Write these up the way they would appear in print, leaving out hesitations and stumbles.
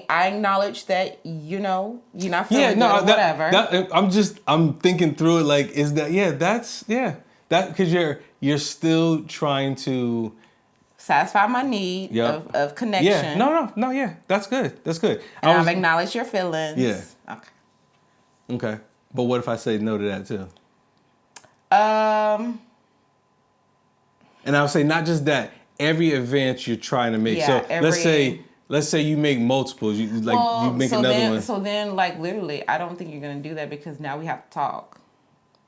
I acknowledge that, you're not feeling good or whatever. I'm thinking through it. Like, is that that because you're still trying to satisfy my need of connection. Yeah, no, yeah, that's good. And I've acknowledged your feelings. Yeah. Okay. But what if I say no to that too? And I would say not just that. Every advance you're trying to make. Yeah, so let's say you make multiples. You make another one. So then, like, literally, I don't think you're gonna do that because now we have to talk.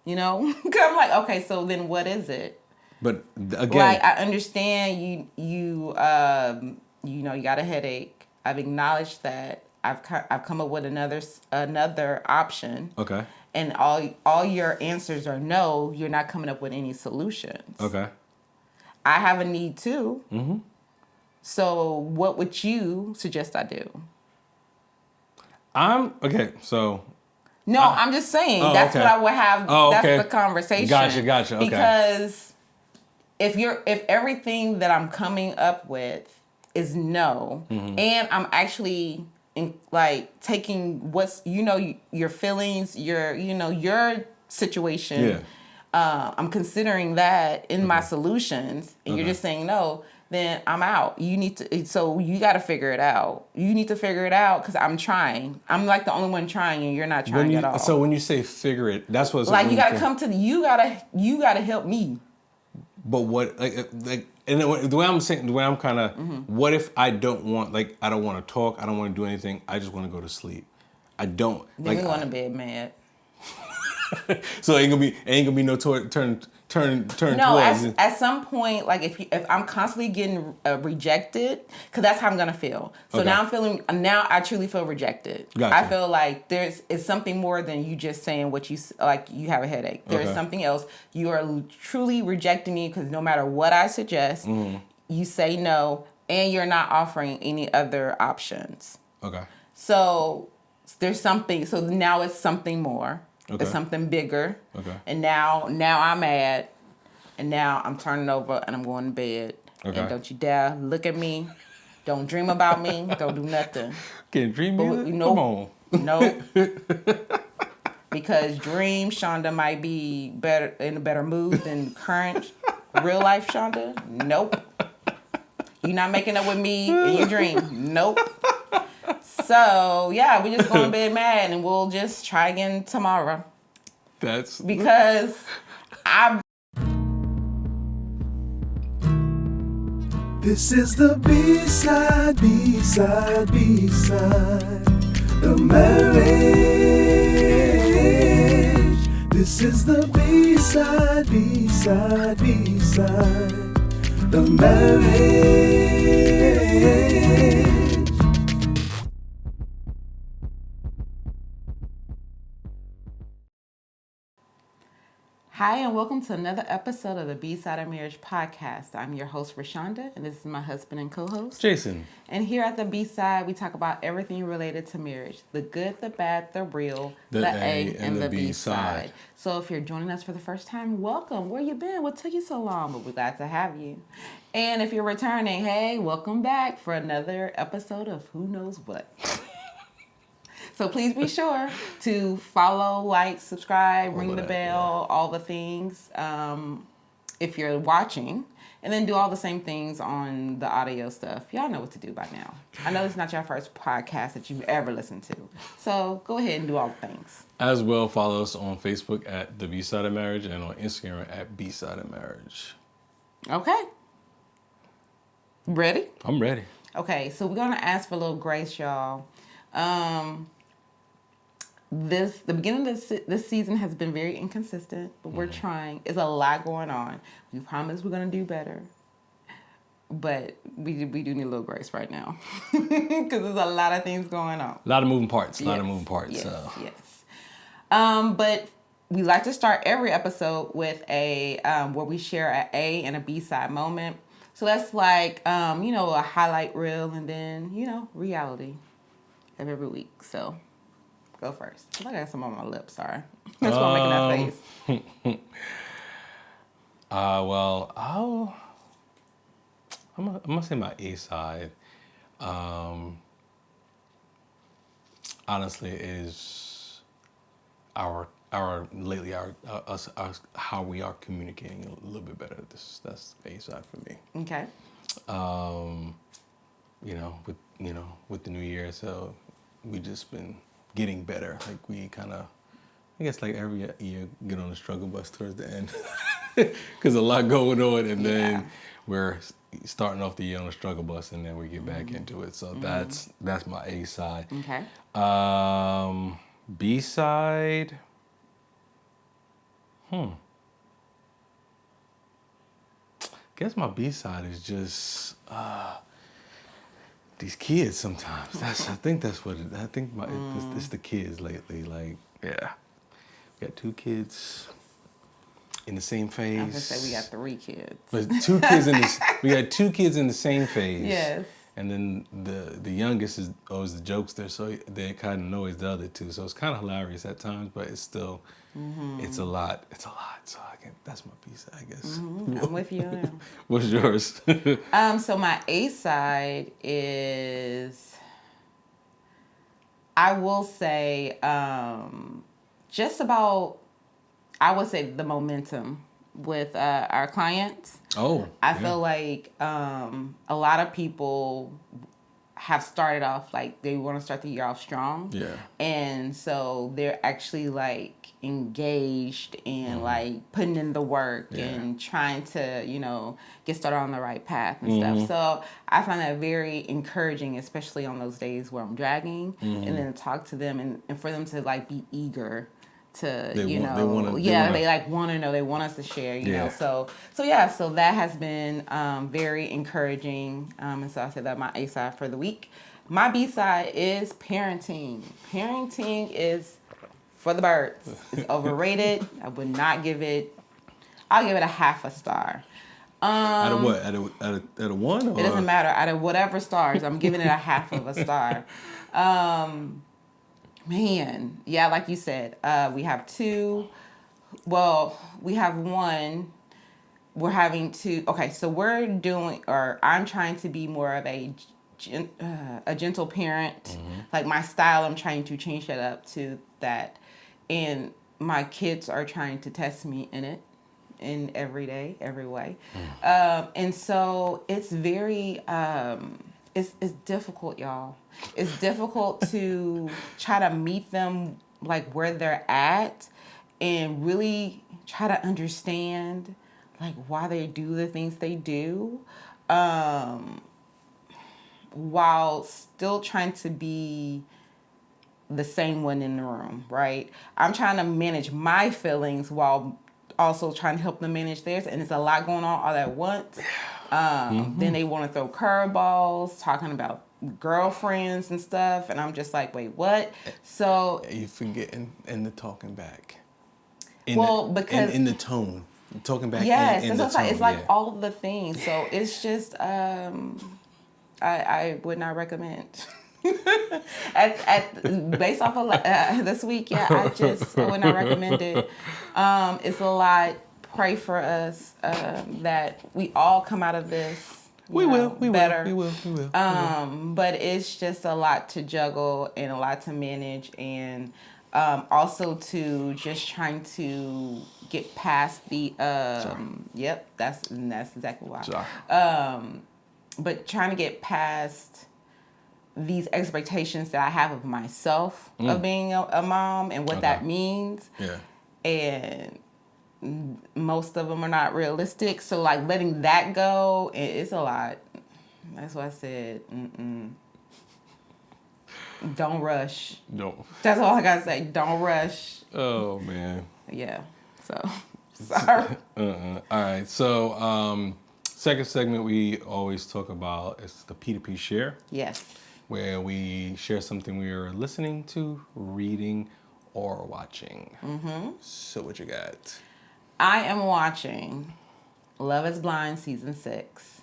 Because I'm like, okay, so then what is it? But again, like, I understand you got a headache. I've acknowledged that. I've come up with another option. Okay. And all your answers are no. You're not coming up with any solutions. Okay. I have a need too. Mm-hmm. So what would you suggest I do? So. No, I'm just saying. That's what I would have. That's the conversation. Gotcha. Okay. Because if everything that I'm coming up with is no, and I'm actually taking what's your feelings, your situation. Yeah. I'm considering that in my solutions, and you're just saying no, then I'm out. So you got to figure it out. You need to figure it out because I'm trying. I'm like the only one trying, and you're not trying at all. So when you say figure it, that's what's like you got to come to you got to help me. But what and the way I'm kind of what if I don't want I don't want to talk, I don't want to do anything, I just want to go to sleep. I don't. Then we want to bed mad. So ain't gonna be no turn no, towards it. At some point, like if I'm constantly getting rejected, because that's how I'm gonna feel. So now I truly feel rejected. Gotcha. I feel like it's something more than you just saying what you have a headache. There's something else. You are truly rejecting me because no matter what I suggest, you say no, and you're not offering any other options. Okay. So there's something. So now it's something more. Okay. It's something bigger. Okay. And now I'm mad. And now I'm turning over and I'm going to bed. Okay. And don't you dare look at me. Don't dream about me. Don't do nothing. Can't dream either? Come on. No. Because dream Shonda might be in a better mood than current real life Shonda. Nope. You're not making up with me in your dream. Nope. So, yeah, we just going to bed mad and we'll just try again tomorrow. Because This is the B-side, B-side, B-side of marriage. This is the B-side, B-side, B-side of marriage. Hi, and welcome to another episode of the B-Side of Marriage podcast. I'm your host, Rashonda, and this is my husband and co-host, Jason. And here at the B-Side, we talk about everything related to marriage. The good, the bad, the real, the A, and the B-Side. So if you're joining us for the first time, welcome. Where you been? What took you so long? But we're glad to have you. And if you're returning, hey, welcome back for another episode of Who Knows What. So please be sure to follow, like, subscribe, ring the bell, all the things if you're watching. And then do all the same things on the audio stuff. Y'all know what to do by now. I know it's not your first podcast that you've ever listened to. So go ahead and do all the things. As well, follow us on Facebook at the B-Side of Marriage and on Instagram at B-Side of Marriage. Okay. Ready? I'm ready. Okay, so we're going to ask for a little grace, y'all. The beginning of this season has been very inconsistent, but we're trying. There's a lot going on. We promise we're going to do better. But we do need a little grace right now. Because there's a lot of things going on. A lot of moving parts. Yes. But we like to start every episode with a where we share an A and a B-side moment. So that's like, a highlight reel and then, reality of every week. So go first. I got some on my lips, sorry. That's why I'm making that face. I'm going to say my A side. honestly is our us how we are communicating a little bit better. That's A side for me. Okay. With the new year, so we just been getting better. Like we kind of, I guess, like every year, get on the struggle bus towards the end, because a lot going on, and then we're starting off the year on the struggle bus, and then we get back into it. So that's my A side. Okay. B side. Guess my B side is just these kids. Sometimes I think that's what it. I think it's the kids lately. Like, yeah, we got 2 kids in the same phase. I was gonna say we got 3 kids. But 2 kids in this. We got 2 kids in the same phase. Yes. And then the youngest is always the jokester, so they kind of annoys the other 2. So it's kind of hilarious at times, but it's still, it's a lot. It's a lot. So that's my piece, I guess. I'm with you. What's yours? So my A side is, I will say, just about, I would say the momentum with our clients. I feel like a lot of people have started off like they want to start the year off strong. Yeah. And so they're actually like engaged and like putting in the work and trying to, get started on the right path and stuff. So I find that very encouraging, especially on those days where I'm dragging, and then to talk to them and for them to like be eager to they want to know, they want us to share, you know. So that has been very encouraging, and so I said that my A side for the week. My B side is parenting. Parenting is for the birds. It's overrated. I would not give it. I'll give it a half a star. Out of what? Out of 1? Or? It doesn't matter. Out of whatever stars, I'm giving it a half of a star. Man, yeah, like you said, we have 2. Well, we have 1. We're having 2. Okay, so I'm trying to be more of a gentle parent. Like my style, I'm trying to change that up to that. And my kids are trying to test me in it in every way. And so it's very... It's difficult, y'all. It's difficult to try to meet them like where they're at and really try to understand like why they do the things they do, while still trying to be the same one in the room, right? I'm trying to manage my feelings while also trying to help them manage theirs, and it's a lot going on all at once. Then they want to throw curveballs, talking about girlfriends and stuff, and I'm just like, wait, what? So you forgetting in the talking back. Because in the tone, talking back. Yes, in the tone, it's like all the things. So it's just I would not recommend. Based off of this week, I would not recommend it. It's a lot. Pray for us that we all come out of this. We will. But it's just a lot to juggle and a lot to manage, and also to just trying to get past the. Yep, that's exactly why. But trying to get past these expectations that I have of myself of being a mom and what that means. Yeah. And most of them are not realistic. So like letting that go, it's a lot. That's why I said, don't rush. No. That's all I gotta say. Don't rush. Oh man. Yeah. So sorry. All right. So second segment we always talk about is the P2P share. Yes. Where we share something we are listening to, reading, or watching. So what you got? I am watching Love is Blind season 6.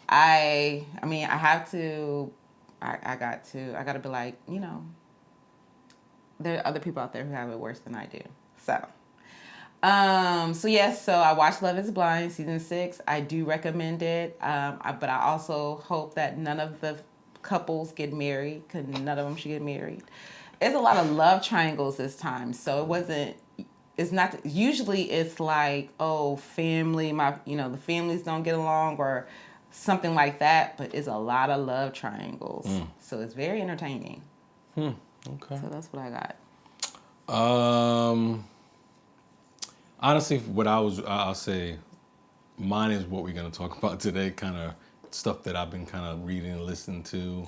I got to be like, there are other people out there who have it worse than I do. So I watched Love is Blind season 6. I do recommend it. But I also hope that none of the couples get married because none of them should get married. It's a lot of love triangles this time, so it wasn't. It's not. Usually, it's like, oh, family. The families don't get along or something like that. But it's a lot of love triangles, so it's very entertaining. Okay. So that's what I got. Honestly, I'll say, mine is what we're going to talk about today. Kind of stuff that I've been kind of reading and listening to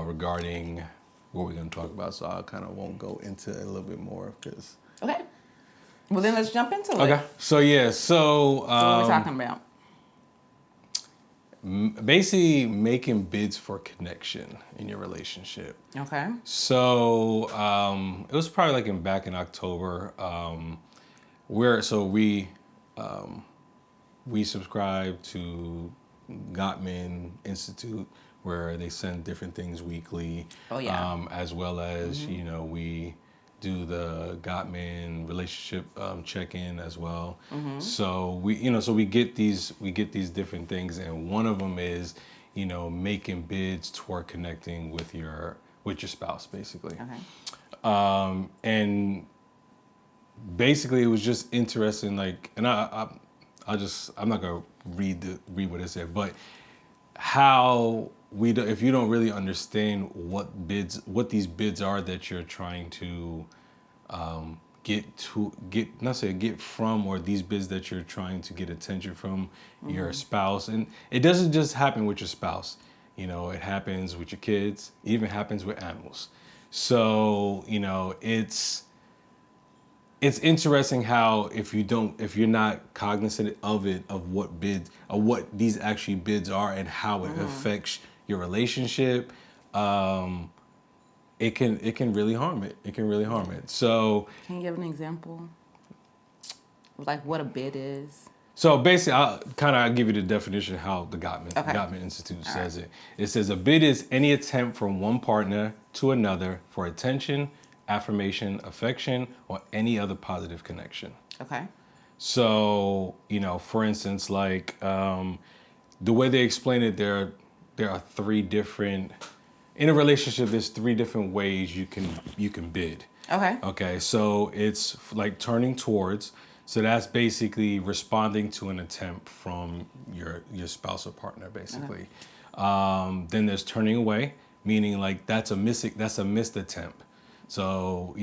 regarding what we're going to talk about. So I kind of won't go into it a little bit more because. Okay. Well, then let's jump into it. Okay. So yeah. So what are we talking about? Basically, making bids for connection in your relationship. Okay. So it was probably like back in October. We subscribe to Gottman Institute, where they send different things weekly. Oh yeah. As well as we do the Gottman relationship check-in as well. So we get these different things, and one of them is making bids toward connecting with your spouse, basically. Okay. And basically, it was just interesting. Like, and I'm not gonna read what it said, but how if you don't really understand what these bids are that you're trying to get from, or these bids that you're trying to get attention from your spouse, and it doesn't just happen with your spouse. It happens with your kids. It even happens with animals. So it's interesting how if you're not cognizant of what these actually bids are and how it affects your relationship, it can really harm it. It can really harm it. So can you give an example? Like what a bid is? So basically, I'll give you the definition of how the Gottman Institute says it. It says a bid is any attempt from one partner to another for attention, affirmation, affection, or any other positive connection. Okay. So, for instance, like the way they explain it, there are three different, in a relationship, there's three different ways you can bid. Okay. Okay, so it's like turning towards. So that's basically responding to an attempt from your spouse or partner, basically. Okay. Then there's turning away, meaning like that's a missed attempt. So,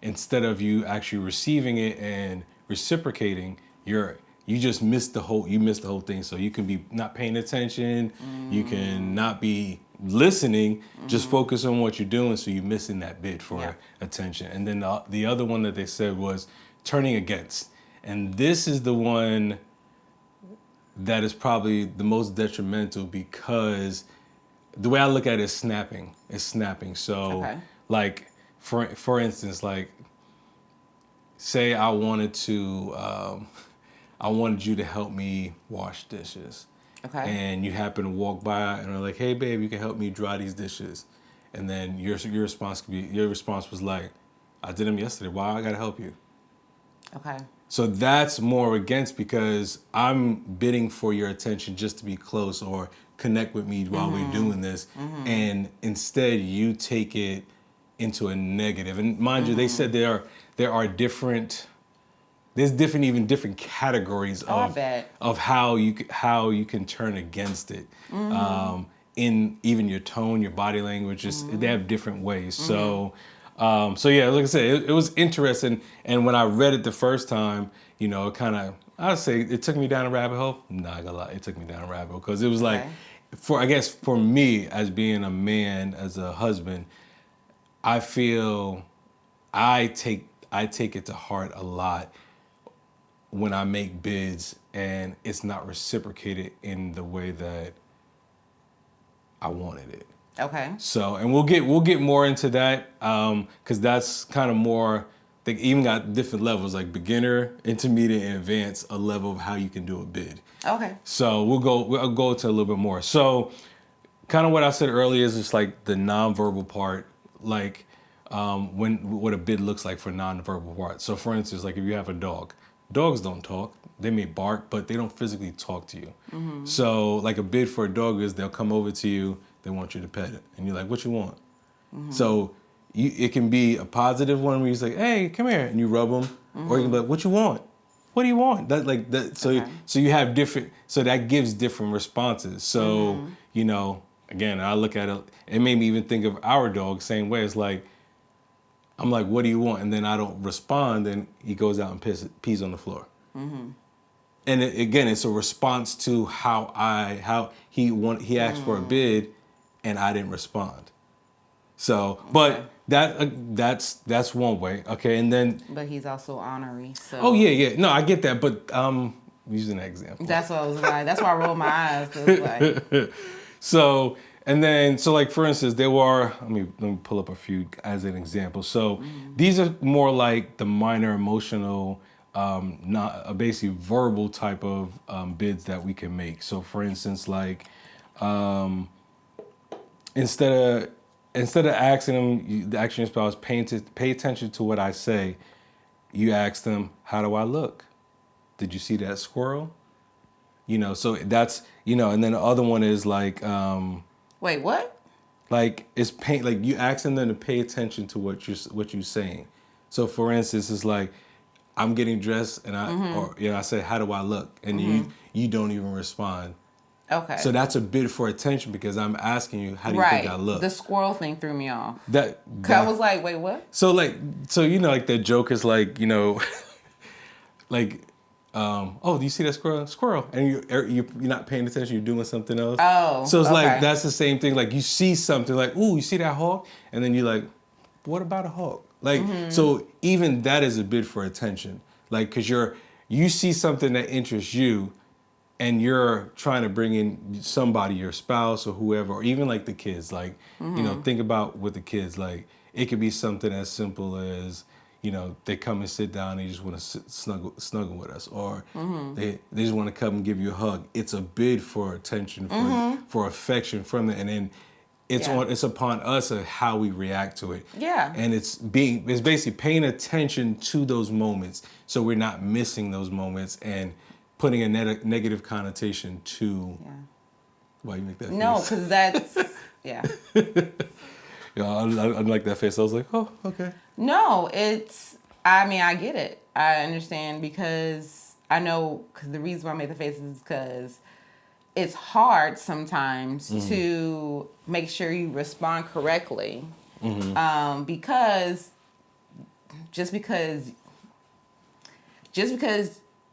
instead of you actually receiving it and reciprocating, you just missed the whole thing. So you can be not paying attention, you can not be listening, just focus on what you're doing, so you're missing that bid for attention. And then the other one that they said was turning against. And this is the one that is probably the most detrimental, because the way I look at it is snapping. It's snapping. So like for instance, like say I wanted you to help me wash dishes. Okay. And you happen to walk by and are like, "Hey babe, you can help me dry these dishes." And then your response was like, "I did them yesterday. Why I gotta help you?" Okay. So that's more against, because I'm bidding for your attention just to be close or connect with me while we're doing this. And instead you take it into a negative. And mind you, they said there's different categories of how you can turn against it. In even your tone, your body language, they have different ways. So yeah, like I said, it was interesting. And when I read it the first time, it kind of, I'd say it took me down a rabbit hole. Not gonna lie, it took me down a rabbit hole, because it was like, for me as being a man, as a husband, I feel I take it to heart a lot when I make bids and it's not reciprocated in the way that I wanted it. Okay. So, and we'll get more into that, because that's kind of more. They even got different levels, like beginner, intermediate, and advanced, a level of how you can do a bid. Okay. So we'll go into a little bit more. So, kind of what I said earlier is just like the nonverbal part, like what a bid looks like for nonverbal part. So, for instance, like if you have a dog, dogs don't talk. They may bark, but they don't physically talk to you. So, like a bid for a dog is they'll come over to you. they want you to pet it. And you're like, what you want? So it can be a positive one where you say, hey, come here, and you rub them. Or you can be like, what you want? What do you want? That like that. So so you have different. So that gives different responses. So you know, again, I look at it. It made me even think of our dog. Same way. It's like I'm like, what do you want? And then I don't respond. And he goes out and pees on the floor. And again, it's a response to how he asked for a bid, and I didn't respond. So, but that's one way. Okay, and then. But he's also ornery. So. Oh yeah. No, I get that, but using that example. That's what I was like. That's why I rolled my eyes. Like. So and then like for instance, there were. Let me pull up a few as an example. So these are more like the minor emotional, not basically verbal type of bids that we can make. So for instance, like Instead of asking them, asking your spouse, pay attention to what I say, you ask them, how do I look? Did you see that squirrel? You know, so that's, you know, and then the other one is like... Wait, what? Like, like you asking them to pay attention to what you're saying. So for instance, it's like, I'm getting dressed and I say, how do I look? And you don't even respond. Okay. So that's a bid for attention because I'm asking you, how do you think I look? The squirrel thing threw me off. That I was like, wait, what? So you know, like that joke is like, you know, like, oh, do you see that squirrel? Squirrel, and you're not paying attention. You're doing something else. Oh. So it's like that's the same thing. Like you see something, like, ooh, you see that hawk, and then you're like, what about a hawk? Like, so even that is a bid for attention. Like, because you see something that interests you. And you're trying to bring in somebody, your spouse or whoever, or even like the kids. Like, you know, think about with the kids. Like, it could be something as simple as, you know, they come and sit down and they just want to snuggle with us, or they just want to come and give you a hug. It's a bid for attention, for affection from them, and then it's upon us of how we react to it. Yeah. And it's basically paying attention to those moments, so we're not missing those moments and putting a negative connotation to. Yeah. Why you make that face? No, because that's yeah. Yeah, I like that face. I was like, oh, okay. No, I mean, I get it. I understand because I know, because the reason why I made the face is because it's hard sometimes to make sure you respond correctly. Because just because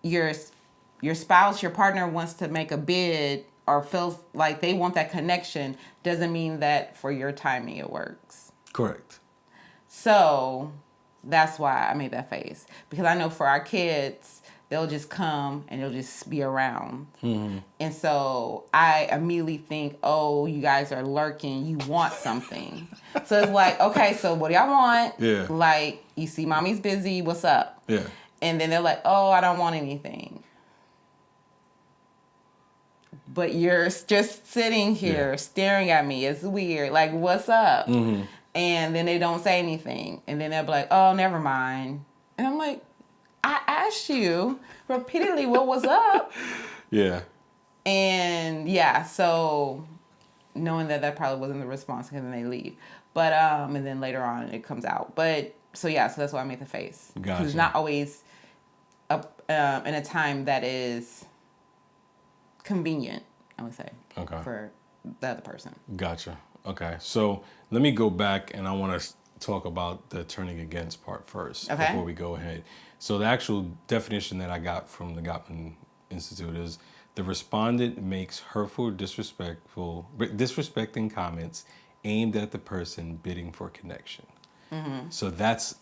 your spouse, your partner wants to make a bid or feels like they want that connection doesn't mean that for your timing it works. Correct. So that's why I made that face. Because I know for our kids, they'll just come and they'll just be around. And so I immediately think, oh, you guys are lurking. You want something. So it's like, okay, so what do y'all want? Yeah. Like, you see mommy's busy. What's up? Yeah. And then they're like, oh, I don't want anything. But you're just sitting here staring at me. It's weird. Like, what's up? And then they don't say anything. And then they'll be like, oh, never mind. And I'm like, I asked you repeatedly what was up. Yeah. And yeah, so knowing that probably wasn't the response, and then they leave. But and then later on it comes out. But so yeah, so that's why I made the face. Gotcha. Because it's not always in a time that is convenient, I would say, for the other person. Gotcha. Okay, so let me go back and I want to talk about the turning against part first before we go ahead. So the actual definition that I got from the Gottman Institute is the respondent makes hurtful, disrespecting comments aimed at the person bidding for connection. So that's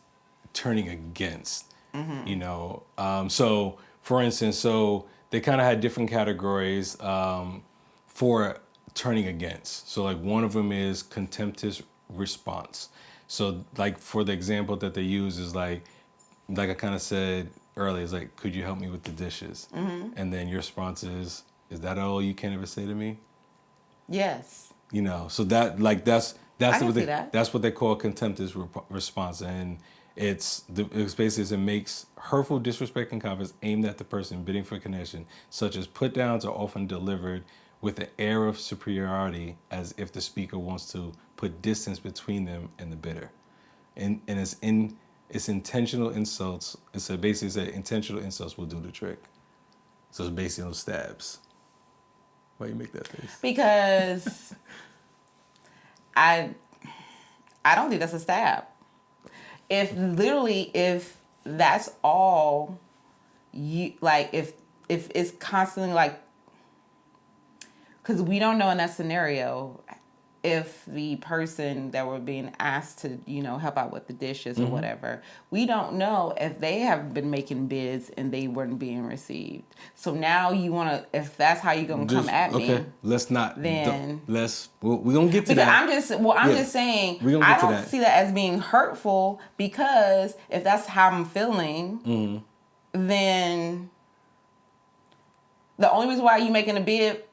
turning against, you know. So for instance, so they kind of had different categories for turning against. So like one of them is contemptuous response. So like for the example that they use is like I kind of said earlier, is like, could you help me with the dishes? And then your response is that all you can ever say to me? Yes. You know, so that like that's what they call contemptuous response, and it's basically it makes hurtful, disrespecting comments aimed at the person bidding for connection, such as put downs are often delivered with an air of superiority, as if the speaker wants to put distance between them and the bidder. And it's intentional insults. It's basically said intentional insults will do the trick. So it's basically those stabs. Why you make that face? Because I don't think that's a stab. If that's all you like, if it's constantly like, because we don't know in that scenario if the person that we're being asked to, help out with the dishes or whatever, we don't know if they have been making bids and they weren't being received. So now you want to, if that's how you're going to come at me. Okay, let's not. Then we're going to get to that. I'm just saying, I don't see that as being hurtful, because if that's how I'm feeling, then the only reason why you're making a bid,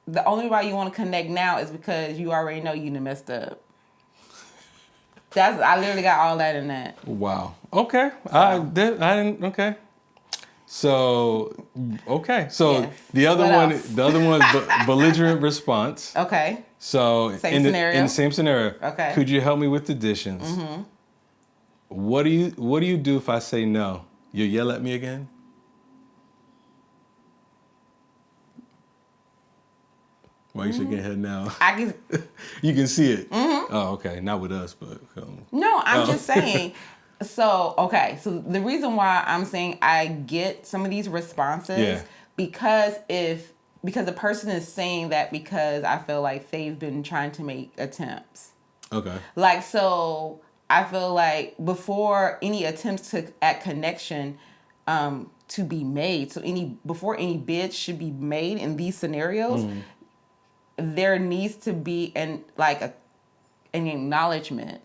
the only why you want to connect now is because you already know you done messed up. I literally got all that in that. Wow. Okay. So. I didn't. Okay. So yes. the other one is belligerent response. Okay. So in the same scenario. Okay. Could you help me with the dishes? Mm-hmm. What do you do if I say no? You yell at me again? Why you shaking your head now? You can see it. Mm-hmm. Oh, okay. Not with us, but no, I'm just saying. So the reason why I'm saying I get some of these responses, because the person is saying that because I feel like they've been trying to make attempts. Okay. Like, so I feel like before any attempts at connection to be made, before any bids should be made in these scenarios, there needs to be an acknowledgement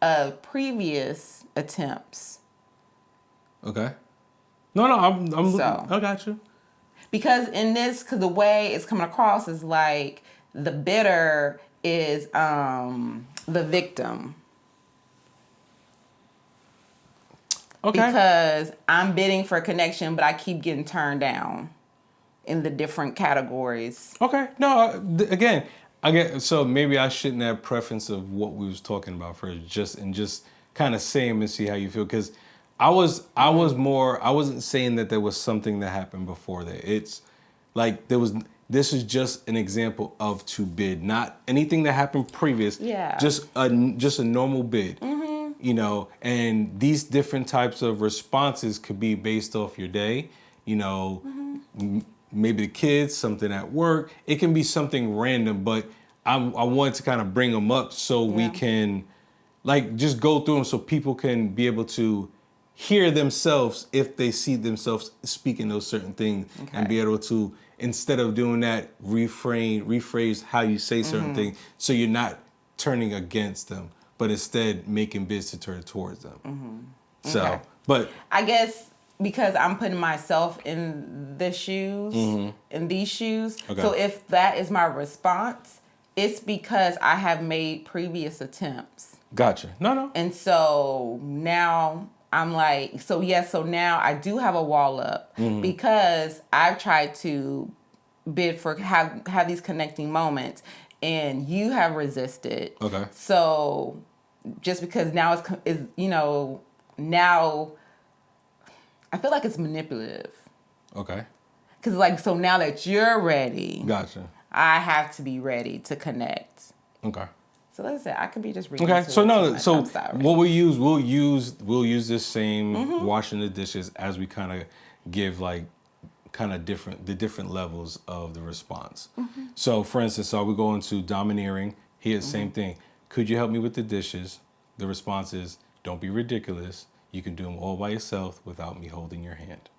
of previous attempts. Okay. No, I got you. Because the way it's coming across is like the bidder is the victim. Okay. Because I'm bidding for a connection, but I keep getting turned down in the different categories. Okay. No, again, so maybe I shouldn't have preference of what we was talking about first, just kind of say them and see how you feel. Because I wasn't saying that there was something that happened before that. It's like this is just an example of to bid, not anything that happened previous. Yeah. Just a normal bid. Mm-hmm. And these different types of responses could be based off your day, maybe the kids, something at work. It can be something random, but I wanted to kind of bring them up so we can just go through them so people can be able to hear themselves if they see themselves speaking those certain things, and be able to, instead of doing that, rephrase how you say certain things, so you're not turning against them, but instead making bids to turn towards them. Mm-hmm. So, but I guess because I'm putting myself in the shoes, in these shoes. Okay. So if that is my response, it's because I have made previous attempts. Gotcha. No. And so now I'm like, so now I do have a wall up because I've tried to bid for have these connecting moments, and you have resisted. Okay. So just because now now I feel like it's manipulative. Okay. Because so now that you're ready, gotcha, I have to be ready to connect. Okay. So let's say I could be just reading. Okay. So what we'll use this same washing the dishes as we kind of give the different levels of the response. Mm-hmm. So for instance, we go into domineering. Here, same thing. Could you help me with the dishes? The response is, don't be ridiculous. You can do them all by yourself without me holding your hand.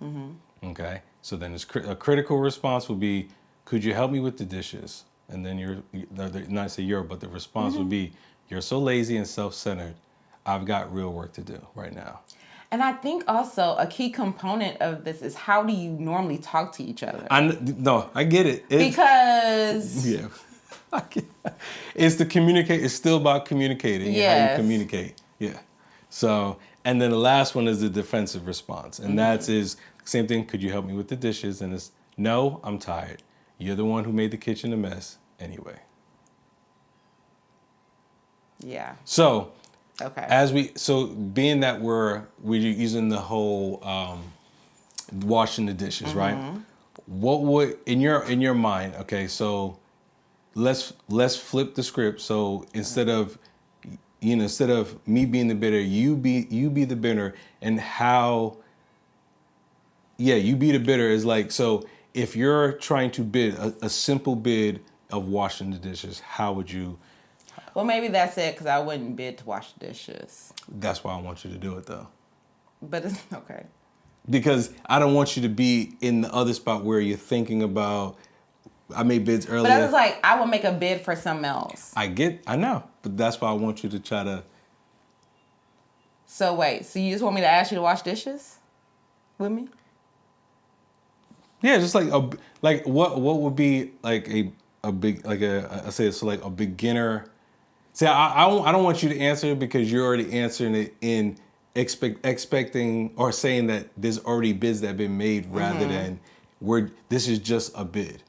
Mm-hmm. Okay? So then a critical response will be, could you help me with the dishes? And then but the response would be, you're so lazy and self-centered. I've got real work to do right now. And I think also a key component of this is, how do you normally talk to each other? I get it. Because... Yeah. It's the communicate. It's still about communicating. Yes. How you communicate. Yeah. So, and then the last one is the defensive response. And that is same thing. Could you help me with the dishes? And it's, No, I'm tired. You're the one who made the kitchen a mess anyway. Yeah. So, okay. Being that we're using the whole washing the dishes, right? What would in your mind? Okay, so let's flip the script. So instead of me being the bidder, you be the bidder, and how? Yeah, you be the bidder is like, so if you're trying to bid a simple bid of washing the dishes, how would you? Well, maybe that's it, because I wouldn't bid to wash dishes. That's why I want you to do it, though. But it's okay. Because I don't want you to be in the other spot where you're thinking about, I made bids earlier. But I was like, I would make a bid for something else. I know. But that's why I want you to try to. So wait, so you just want me to ask you to wash dishes with me? Yeah, just like what would be like a big, like I say it's like a beginner. See, I don't want you to answer it because you're already answering it in expecting or saying that there's already bids that have been made rather than this is just a bid.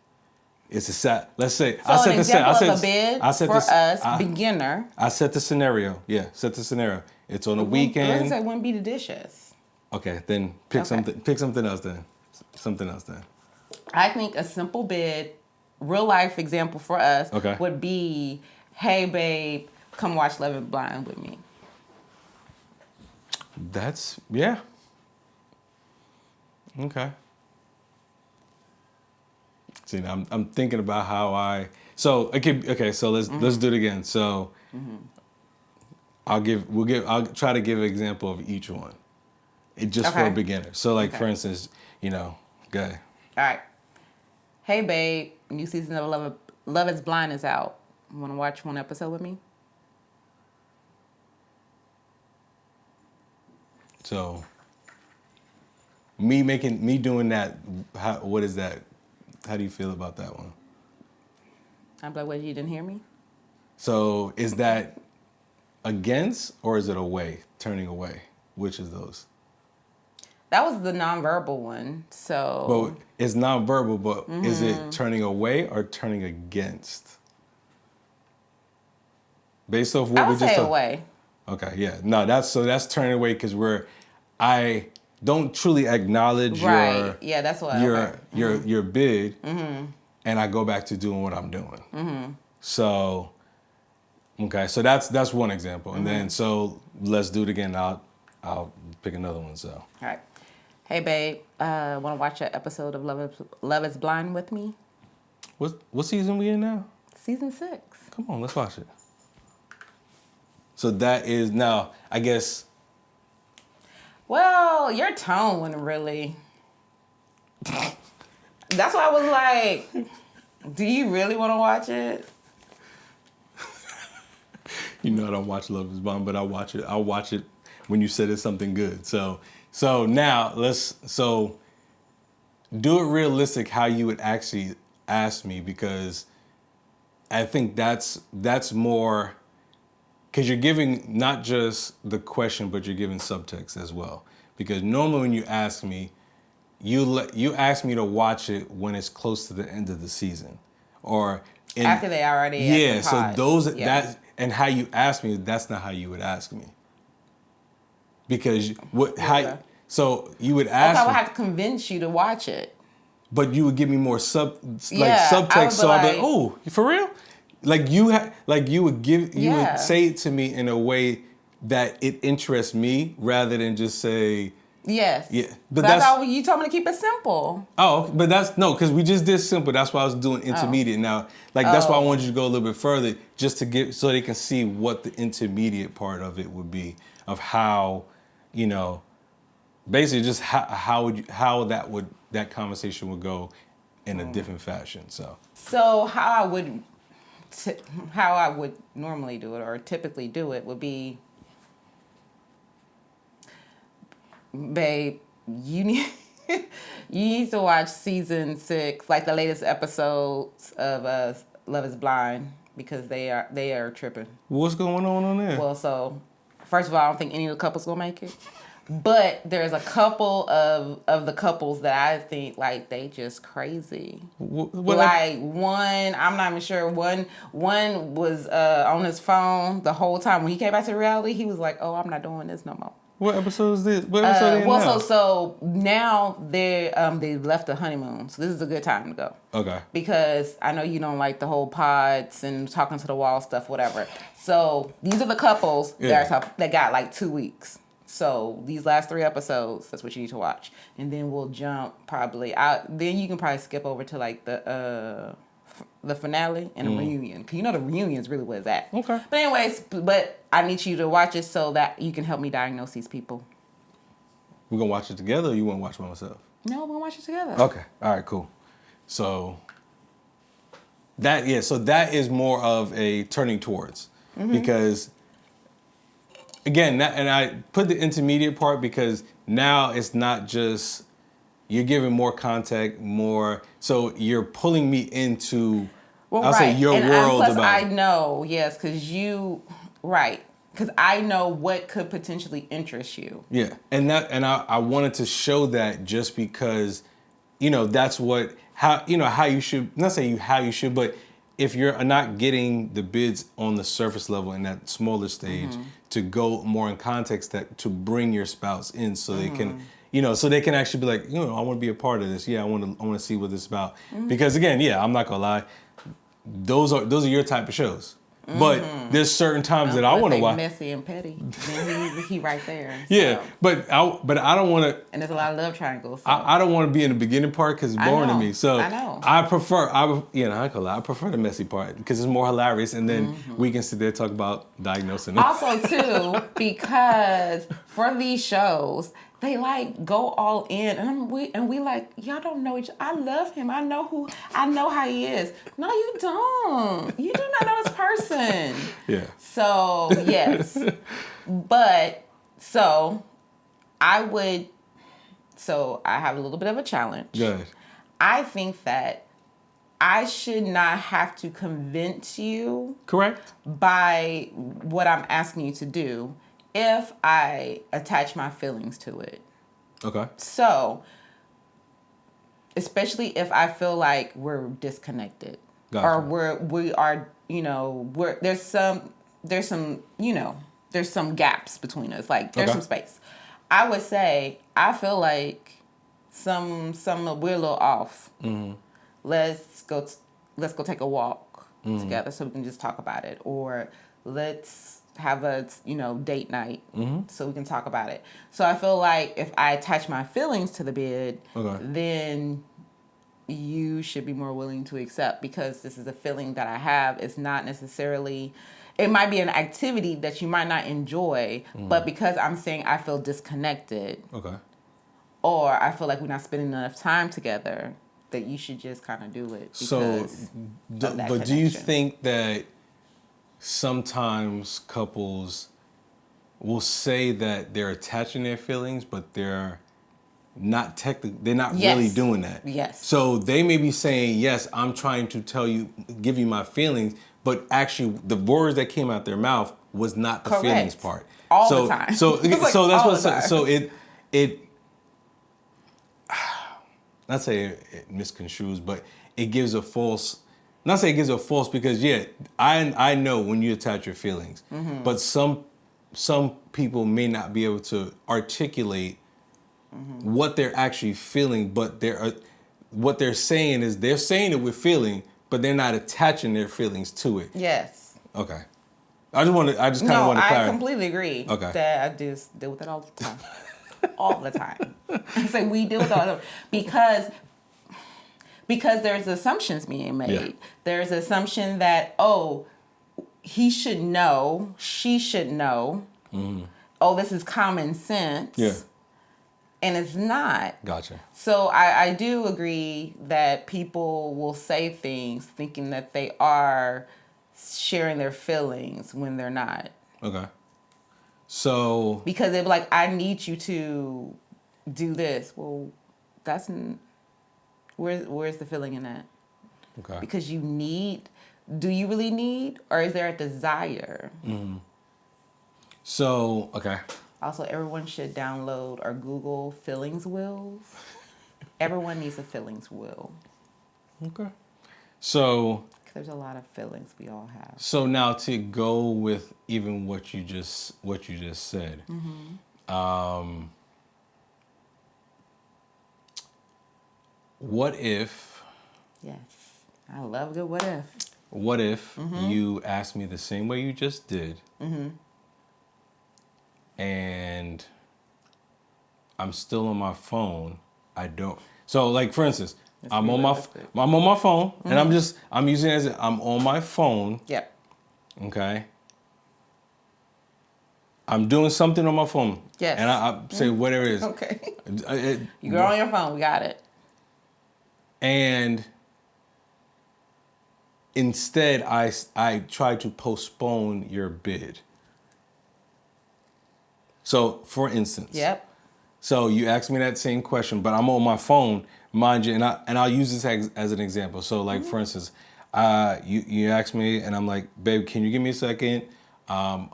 It's a set. Let's say so I set an example of a bid for us, beginner. I set the scenario. Yeah, set the scenario. It's on a weekend. It wouldn't be the dishes. Okay, then pick something. Pick something else then. Something else then. I think a simple bid, real life example for us would be, hey babe, come watch Love Is Blind with me. That's, yeah. Okay. See, now I'm thinking about how so let's do it again. So I'll try to give an example of each one. For a beginner. So like for instance, go. All right. Hey babe, new season of Love Is Blind is out. Want to watch one episode with me? So, me doing that, what is that? How do you feel about that one? I'm like, what, you didn't hear me? So, is that against or is it away, turning away? Which is those? That was the nonverbal one, so. But it's nonverbal, but is it turning away or turning against? Based off what we just talked about. Away. Okay, yeah. No, that's turning away because I don't truly acknowledge that's what your bid, and I go back to doing what I'm doing. So, okay, so that's one example, and then so let's do it again. I'll pick another one. So, all right, hey babe, want to watch an episode of Love Is Blind with me? What season we in now? Season 6. Come on, let's watch it. So that is now, I guess. Well, your tone wasn't really. That's why I was like, do you really want to watch it? I don't watch Love Is Blind, but I'll watch it. I'll watch it when you said it's something good. So now do it realistic how you would actually ask me, because I think that's more. Because you're giving not just the question, but you're giving subtext as well. Because normally when you ask me, you ask me to watch it when it's close to the end of the season, or after they already. Yeah. So that and how you ask me, that's not how you would ask me. Because so you would ask. I would have to convince you to watch it. But you would give me more subtext, so I'd be like, oh, for real? Like you would say it to me in a way that it interests me rather than just say yes. Yeah, but I thought you told me to keep it simple. Oh, but because we just did simple. That's why I was doing intermediate. Now, that's why I wanted you to go a little bit further, just to so they can see what the intermediate part of it would be, of how, basically just how that conversation would go in a different fashion. So how I would normally do it, or typically do it, would be, babe, you need to watch season 6, like the latest episodes of Love Is Blind, because they are tripping. What's going on there? Well, so first of all, I don't think any of the couples gonna make it. But there's a couple of the couples that I think like they just crazy. Like one, I'm not even sure. One was on his phone the whole time. When he came back to reality, he was like, "Oh, I'm not doing this no more." What episode is this? What episode well, now? so now they left the honeymoon, so this is a good time to go. Okay. Because I know you don't like the whole pods and talking to the wall stuff, whatever. So these are the couples that got like 2 weeks. So these last 3 episodes, that's what you need to watch, and then we'll jump probably out. Then you can probably skip over to like the finale and the reunion. Cause you know the reunion is really what it's at. Okay. But anyways, I need you to watch it so that you can help me diagnose these people. We're gonna watch it together, or you want to watch by myself? No, we're gonna watch it together. Okay. All right. Cool. So that is more of a turning towards because again, and I put the intermediate part because now it's not just you're giving more contact, more. So you're pulling me into, say your world plus about. I know, yes, because because I know what could potentially interest you. Yeah, and I wanted to show that just because, that's how you should, not saying how you should, but if you're not getting the bids on the surface level in that smaller stage, to go more in context, that to bring your spouse in so they can, so they can actually be like, I want to be a part of this. Yeah, I want to see what this is about. Because again, I'm not gonna lie, those are your type of shows. But there's certain times that I want to watch. Messy and petty. Then he right there. So. Yeah, but I don't want to. And there's a lot of love triangles. So. I don't want to be in the beginning part because it's boring to me. So I know. I prefer the messy part because it's more hilarious, and then we can sit there and talk about diagnosing them. Also, too, because for these shows, they like go all in, and we like, y'all don't know each. I love him. I know how he is. No, you don't. You do not know this person. Yeah. So yes, but so I have a little bit of a challenge. Good. I think that I should not have to convince you. Correct. By what I'm asking you to do. If I attach my feelings to it. Okay. So, especially if I feel like we're disconnected. Gotcha. Or we are, there's some gaps between us. Like there's some space. I would say I feel like we're a little off. Mm-hmm. Let's go take a walk together so we can just talk about it, or let's have a date night so we can talk about it. So I feel like if I attach my feelings to the bid, then you should be more willing to accept, because this is a feeling that I have. It's not necessarily, it might be an activity that you might not enjoy, but because I'm saying I feel disconnected, or I feel like we're not spending enough time together, that you should just kind of do it. So, but do you think that sometimes couples will say that they're attaching their feelings, but they're not really doing that? Yes. So they may be saying, yes, I'm trying to give you my feelings, but actually the words that came out their mouth was not the feelings part. The time. So that's what. So it not say it misconstrues, but it gives a false. Not say it gives a false, because I know when you attach your feelings, but some people may not be able to articulate what they're actually feeling, but what they're saying is they're saying it with feeling, but they're not attaching their feelings to it. Yes. Okay. I just want to clarify. I completely agree. Okay. That I just deal with it all the time. All the time. I say we deal with it all the time because there's assumptions being made. Yeah. There's assumption that, he should know, she should know. Oh, this is common sense. Yeah. And it's not. Gotcha. So I do agree that people will say things thinking that they are sharing their feelings when they're not. Okay. So. Because they're like, I need you to do this. Well, where's the feeling in that? Okay. Because do you really need, or is there a desire? So, okay. Also, everyone should download or Google feelings wheels. Everyone needs a feelings wheel. Okay. So. There's a lot of feelings we all have. So now to go with even what you just said. What if? Yes, I love good what if. What if you asked me the same way you just did, and I'm still on my phone? I don't. So, like for instance, I'm on my phone, and I'm using it as I'm on my phone. Yep. Okay. I'm doing something on my phone. Yes. And I say whatever it is. Okay. You go on your phone. We got it. And instead, I try to postpone your bid. So, for instance. Yep. So you asked me that same question, but I'm on my phone, mind you, and I'll use this as an example. So, like for instance, you asked me, and I'm like, babe, can you give me a second? I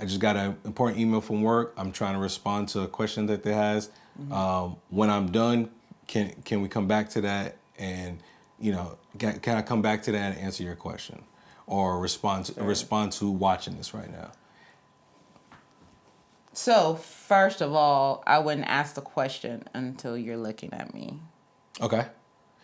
just got an important email from work. I'm trying to respond to a question that they has. When I'm done, can we come back to that? And can I come back to that and answer your question, or respond to watching this right now? So, first of all, I wouldn't ask the question until you're looking at me. Okay.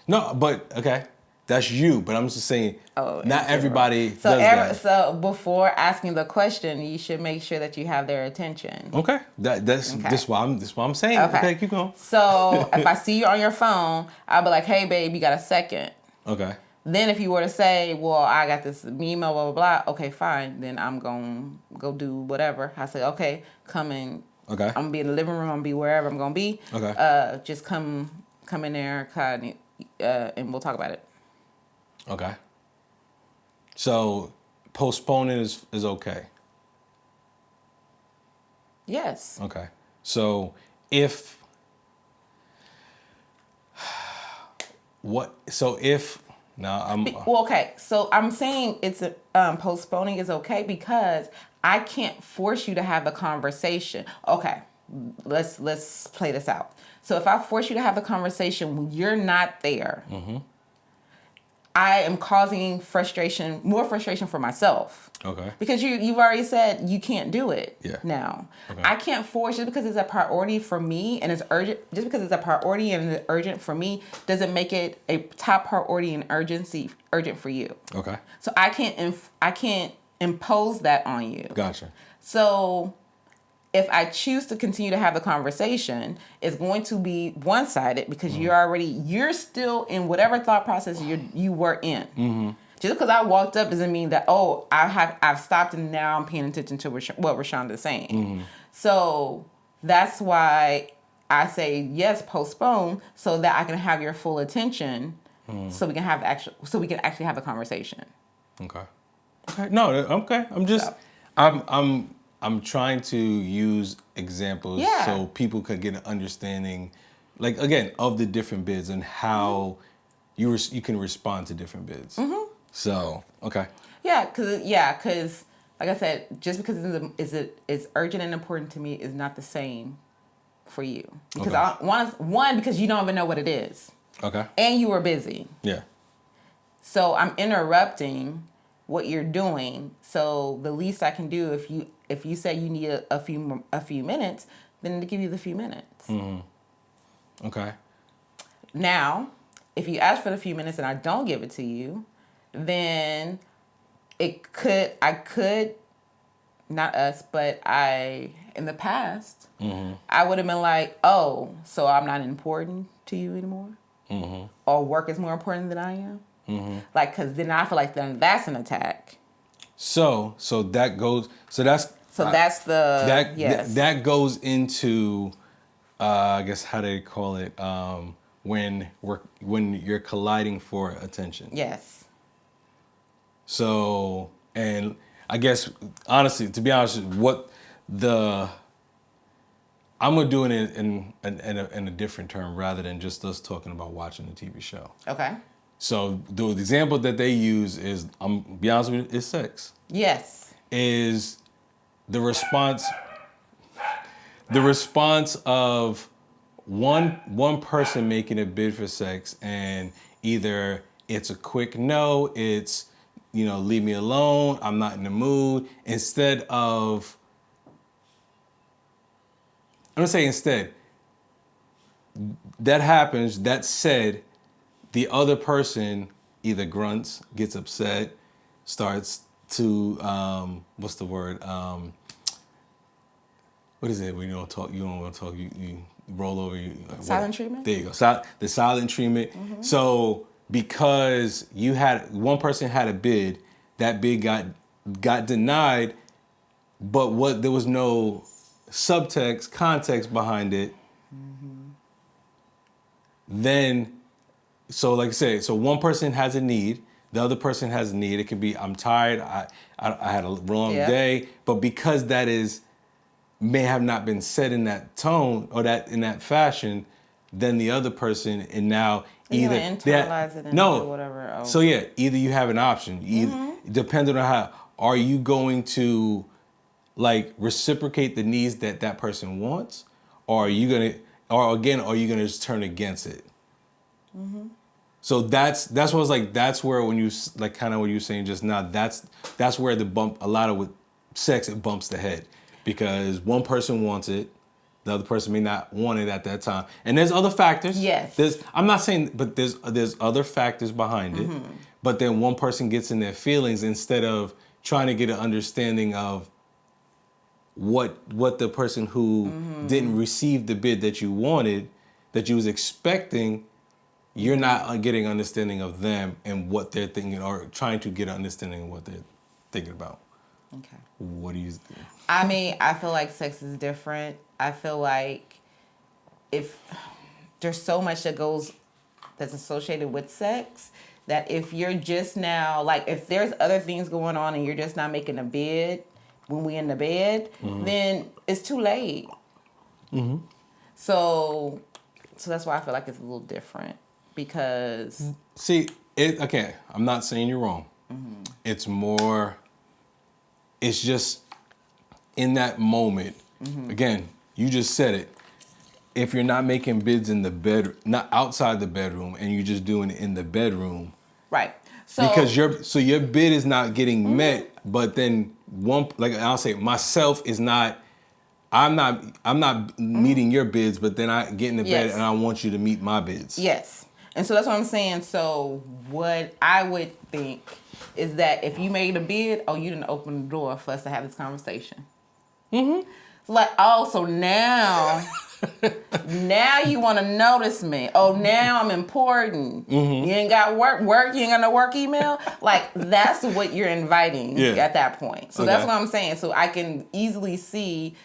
No, but, okay. That's you, but I'm just saying, not everybody does that. So, before asking the question, you should make sure that you have their attention. Okay. That's what I'm saying. Okay, keep going. So, if I see you on your phone, I'll be like, hey, babe, you got a second? Okay. Then if you were to say, well, I got this email, blah, blah, blah, okay, fine. Then I'm going to go do whatever. I say, okay, come in. Okay. I'm going to be in the living room. I'm going to be wherever I'm going to be. Okay. Just come in there, and we'll talk about it. Okay. So postponing is okay. Yes. Okay. So if now I'm okay. So I'm saying it's postponing is okay because I can't force you to have the conversation. Okay. Let's play this out. So if I force you to have the conversation when you're not there, I am causing more frustration for myself. Okay. Because you've already said you can't do it. Yeah. Now. Okay. I can't force just because it's a priority for me and it's urgent. Just because it's a priority and it's urgent for me doesn't make it a top priority and urgent for you. Okay. So I can't impose that on you. Gotcha. So if I choose to continue to have the conversation, it's going to be one-sided because you're still in whatever thought process you were in. Mm-hmm. Just because I walked up doesn't mean that, I've stopped and now I'm paying attention to what Rashonda is saying. Mm-hmm. So that's why I say, yes, postpone so that I can have your full attention so we can actually have a conversation. Okay. Okay. No, okay. I'm trying to use examples so people could get an understanding, like, again, of the different bids and how you can respond to different bids. Mm-hmm. So, okay. Yeah, because like I said, just because it's urgent and important to me is not the same for you. Because one, because you don't even know what it is. Okay. And you were busy. Yeah. So I'm interrupting what you're doing. So the least I can do if you say you need a few minutes, then to give you the few minutes. Mm-hmm. Okay. Now, if you ask for the few minutes and I don't give it to you, then I could, not us, but in the past, I would have been like, oh, so I'm not important to you anymore? Mm-hmm. Or work is more important than I am? Mm-hmm. Like, because then I feel like then that's an attack. So that goes. That goes into, I guess how they call it, when you're colliding for attention. Yes. So, and I guess honestly, to be honest, I'm gonna do it in a different term rather than just us talking about watching a TV show. Okay. So the example that they use is, be honest with you, is sex. Yes. Is the response the response of one person making a bid for sex, and either it's a quick no, it's, leave me alone, I'm not in the mood, instead, that happens, that said, the other person either grunts, gets upset, starts to, what's the word? What is it when you don't talk, you roll over. Silent treatment? There you go. The silent treatment. Mm-hmm. So because one person had a bid, that bid got denied, but there was no subtext, context behind it. Mm-hmm. Then, so like I said, so one person has a need, the other person has a need. It could be, I'm tired, I had a long day, but because that may have not been said in that tone or in that fashion, then the other person, and now either internalize it into whatever. Oh. So yeah, either you have an option. Depending on how, are you going to like reciprocate the needs that person wants, or are you gonna just turn against it? Mm-hmm. So that's what I was like. That's where when you like kind of what you were saying just now. That's where the bump. A lot of with sex, it bumps the head. Because one person wants it, the other person may not want it at that time, and there's other factors. Yes. I'm not saying, but there's other factors behind it. Mm-hmm. But then one person gets in their feelings instead of trying to get an understanding of what the person who didn't receive the bid that you wanted, that you was expecting, you're not getting understanding of them and what they're thinking, or trying to get an understanding of what they're thinking about. Okay. What do you think? I mean, I feel like sex is different. I feel like if there's so much that's associated with sex, that if you're just now, like if there's other things going on and you're just not making a bid when we in the bed, then it's too late. Mm-hmm. So that's why I feel like it's a little different, because... See, okay, I'm not saying you're wrong. Mm-hmm. It's just in that moment, again, you just said it. If you're not making bids in the bed, not outside the bedroom, and you're just doing it in the bedroom, right? So because your bid is not getting met, but then I'll say myself is not. I'm not meeting your bids, but then I get in the bed and I want you to meet my bids. Yes, and so that's what I'm saying. So what I would think is that if you made a bid, you didn't open the door for us to have this conversation. Mm-hmm. Like, so now you want to notice me. Oh, now I'm important. Mm-hmm. You ain't got work, you ain't got no work email. Like, that's what you're inviting at that point. So that's what I'm saying. So I can easily see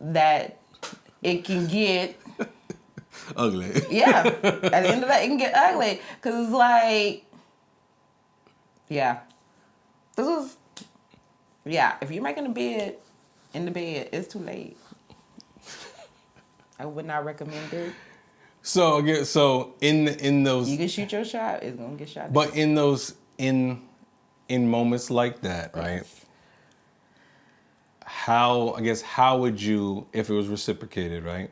that it can get... ugly. Yeah. At the end of that, it can get ugly. Because it's like... Yeah. If you're making a bid in the bed, it's too late. I would not recommend it. So again, in those, you can shoot your shot, it's gonna get shot. But in those in moments like that, right? How would you, if it was reciprocated, right?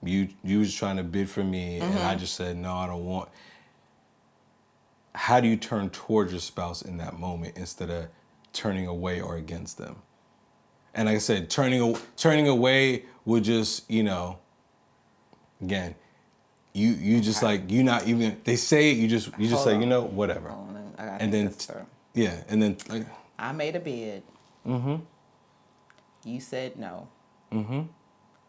You was trying to bid for me, and I just said no, I don't want. How do you turn towards your spouse in that moment instead of turning away or against them? And like I said, turning away would just, again, you just like, you not even, they say it, you just say, whatever. And then, and then like, I made a bid. Mm-hmm. You said no. Mm-hmm.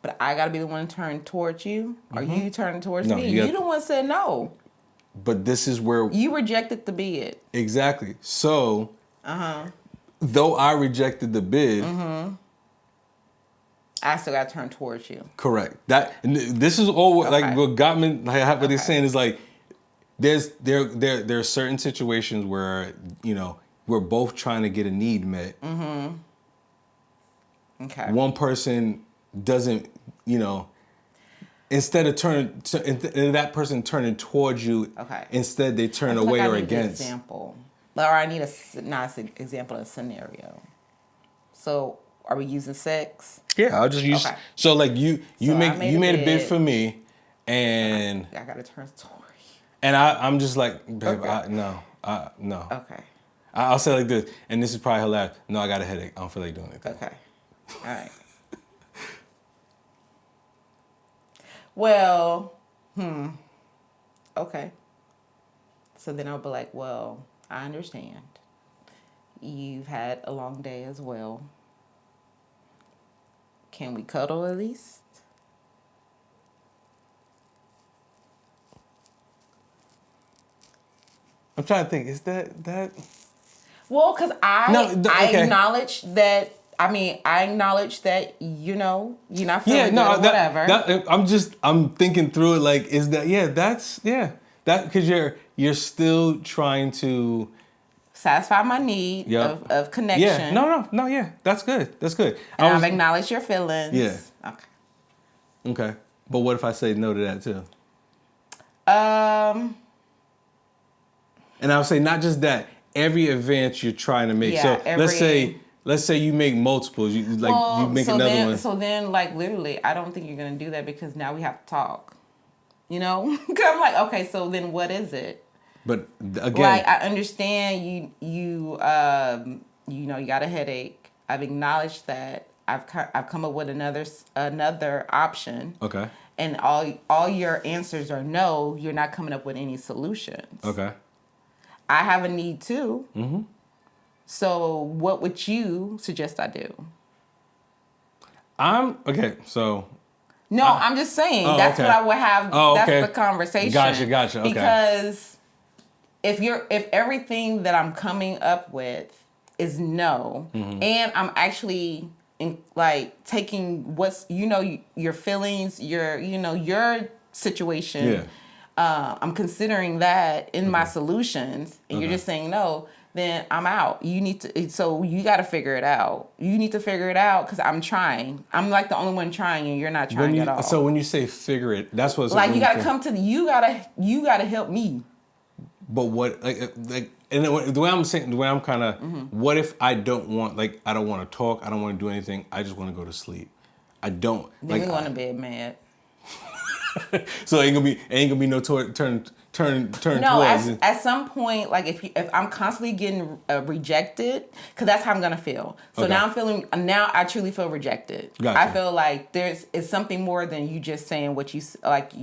But I got to be the one to turn towards you, or you turning towards me. You the one said no. But this is where... You rejected the bid. Exactly. So, though I rejected the bid... I still got to turn towards you. Correct. This is all like what Gottman, what he's saying is like, there are certain situations where, we're both trying to get a need met. Mm-hmm. Okay. One person doesn't, instead of that person turning towards you, instead they turn away or against. An example. Or I need a scenario. So Are we using sex? Yeah, I'll just use. Okay. So like you So made a bid for me, and I gotta turn story. And I'm just like, babe, Okay. no. Okay. I'll say it like this, and this is probably hilarious. No, I got a headache. I don't feel like doing anything. Okay. All right. Well, okay. So then I'll be like, well, I understand. You've had a long day as well. Can we cuddle at least? I'm trying to think. Is that? Well, because I okay. acknowledge that. I mean, I acknowledge that you're not feeling good or whatever. I'm thinking through it. Like, is that? Yeah, that's that because you're still trying to satisfy my need of connection. Yeah, no, yeah, that's good. And I've acknowledged your feelings. Yeah. Okay. Okay, but what if I say no to that too? And I'll say not just that. Every advance you're trying to make. Yeah, so let's say you make multiples. You make another one. So then, like literally, I don't think you're gonna do that because now we have to talk. You know, because I'm like, okay, so then what is it? But again, like I understand you got a headache. I've acknowledged that. I've come up with another option. Okay. And all your answers are no. You're not coming up with any solutions. Okay. I have a need too. Mm-hmm. So what would you suggest I do? Okay. So. No, I'm just saying that's what I would have. That's the conversation. Gotcha. Okay. Because if everything that I'm coming up with is no, and I'm actually taking what's your feelings, your situation. Yeah. I'm considering that in my solutions, and you're just saying no. Then I'm out. So you got to figure it out. You need to figure it out because I'm trying. I'm like the only one trying, and you're not trying at all. So when you say figure it, that's what's like you got to come to you got to help me. But what and the way I'm saying, the way I'm kind of, what if I don't want to talk, I don't want to do anything, I just want to go to sleep. I don't. Then you want to bed mad. So ain't gonna be no turn no, towards. At some point, like if I'm constantly getting rejected, because that's how I'm gonna feel. So now I truly feel rejected. Gotcha. I feel like it's something more than you just saying what you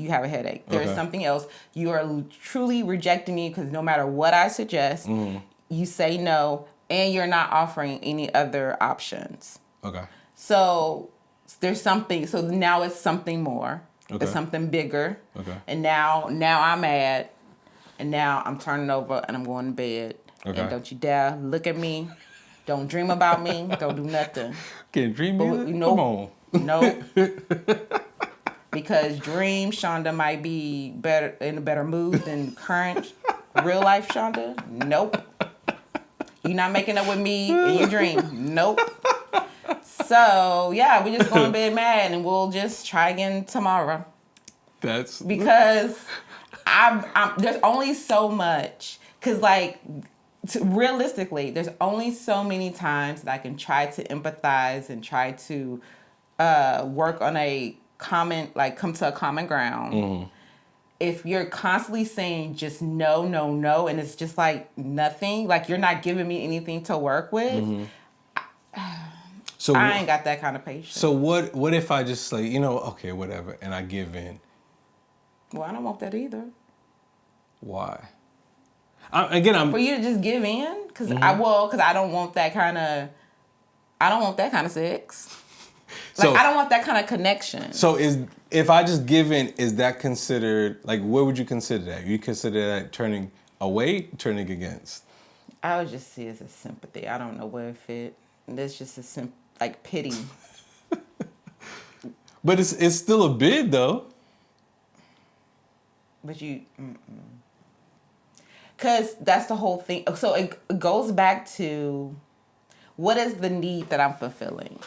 have a headache. There's something else. You are truly rejecting me because no matter what I suggest, you say no, and you're not offering any other options. Okay. So there's something. So now it's something more. Okay. It's something bigger. Okay. And now I'm mad. And now I'm turning over and I'm going to bed. Okay. And don't you dare look at me. Don't dream about me. Don't do nothing. Can't dream either? Come on. No. Because dream Shonda might be in a better mood than current real life Shonda. Nope. You're not making up with me in your dream. Nope. So, yeah, we just going to bed mad and we'll just try again tomorrow. Because there's only so much. Because, realistically, there's only so many times that I can try to empathize and try to work on come to a common ground. Mm-hmm. If you're constantly saying just no, and it's just nothing, you're not giving me anything to work with, So I ain't got that kind of patience. So what if I just say, okay, whatever, and I give in? Well, I don't want that either. Why? For you to just give in? Because I don't want that kind of... I don't want that kind of sex. I don't want that kind of connection. So if I just give in, is that considered... where would you consider that? You consider that turning away, turning against? I would just see it as a sympathy. I don't know where it fit. That's just a pity. But it's still a bid, though. But because that's the whole thing. So it goes back to what is the need that I'm fulfilling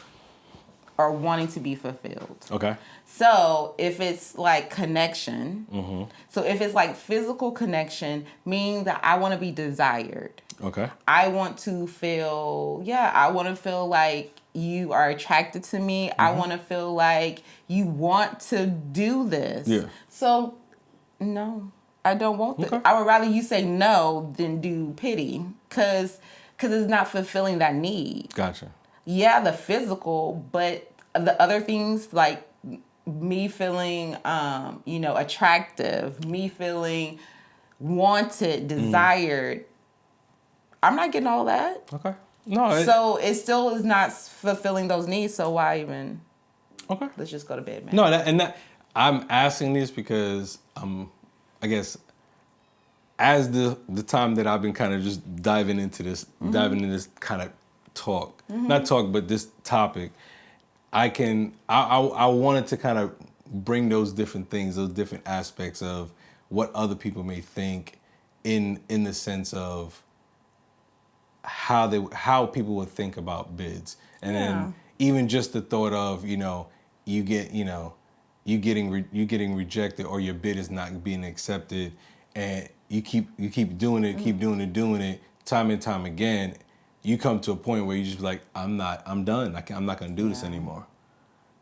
or wanting to be fulfilled. Okay. So if it's connection, so if it's physical connection, meaning that I want to be desired. Okay. I want to feel like you are attracted to me. I want to feel like you want to do this. Yeah. So, no, I don't want that. I would rather you say no than do pity, because it's not fulfilling that need. Gotcha. Yeah, the physical, but the other things like me feeling, attractive, me feeling wanted, desired. I'm not getting all that. Okay. No. So it still is not fulfilling those needs. So why even? Okay. Let's just go to bed, man. No, I'm asking this because I guess as the time that I've been kind of just diving into this kind of talk, not talk, but this topic, I wanted to kind of bring those different things, those different aspects of what other people may think in the sense of how people would think about bids. And then even just the thought of, you getting rejected, or your bid is not being accepted, and you keep doing it time and time again, you come to a point where you just be like, I'm done. I'm not going to do this anymore.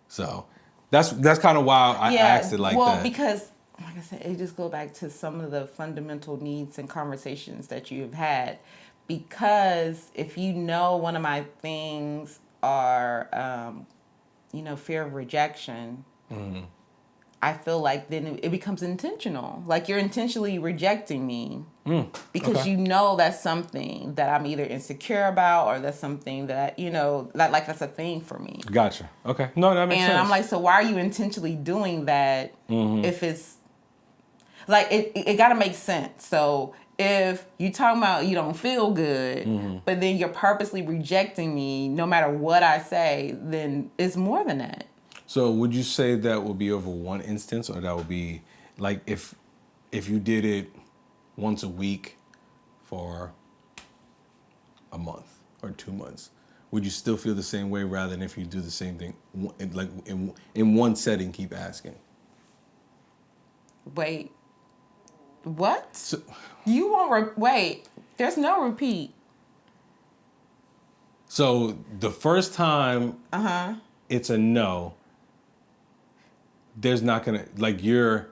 So that's kind of why I asked it like that. Well, because like I said, it just goes back to some of the fundamental needs and conversations that you have had. Because if one of my things are, fear of rejection, I feel like then it becomes intentional. Like you're intentionally rejecting me because that's something that I'm either insecure about, or that's something that, like that's a thing for me. Gotcha. Okay. No, that makes sense. And I'm like, so why are you intentionally doing that if it's, like, it got to make sense. So if you talking about you don't feel good, but then you're purposely rejecting me no matter what I say, then it's more than that. So would you say that would be over one instance, or that would be like if you did it once a week for a month or 2 months, would you still feel the same way, rather than if you do the same thing like in one setting, keep asking? Wait, what? So, You won't wait. There's no repeat. So the first time it's a no, there's not gonna, like, you're...